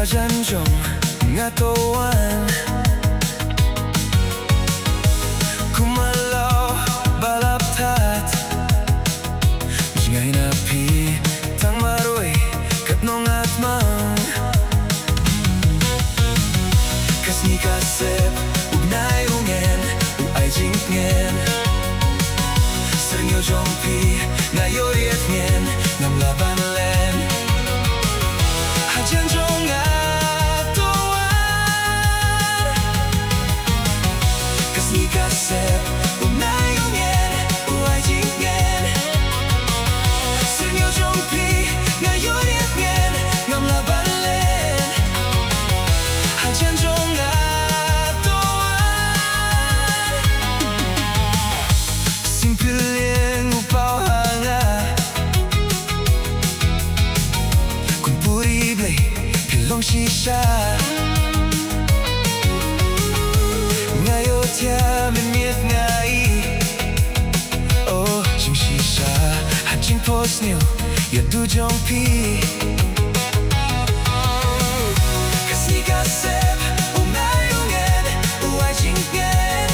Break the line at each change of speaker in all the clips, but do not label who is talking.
Hajan jong ngatuan kumalaw balaptat ngay napi tang maroy katnong atmang kasni kasep ugnay ungen uay jingken sernyo jongpi ngayoyet ngen ngam laban len Hajan jong ngatuan kasni kasep ugnay ungen uay jingken sernyo jongpi ngayoyet ngen ngam laban len Hajan jong ngatuan simpileng upaw hanga kun purible pilong shisha ngayot ya memiet ngai oh jing shisha hajing posnil ya du jongpi kasni kasep umay ungen uay jingken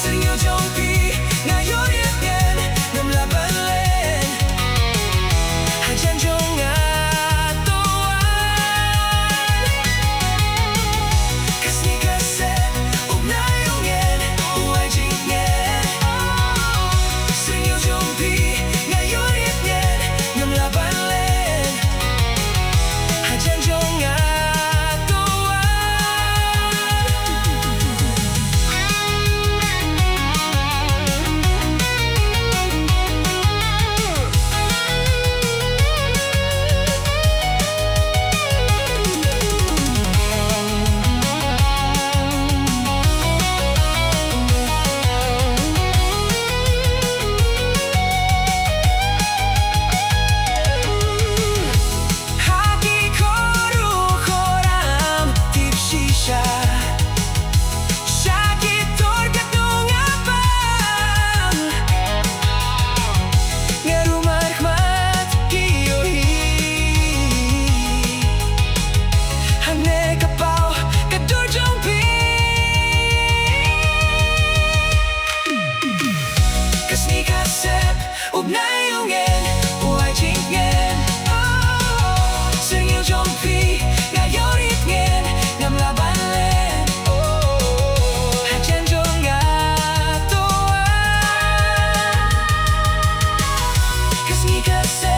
sernyo jongpi ngayoyet ngen ngam laban len Hajan jong ngatuan kasni kasep umay ungen uay jingken sernyo jongpi ngayoyet ngen ngam laban len Hajan jong ngatuan kasni kasep ugnay ungen uay jingken sernyo jongpi ngayoyet ngen ngam laban len Hajan jong ngatuan kasni kasep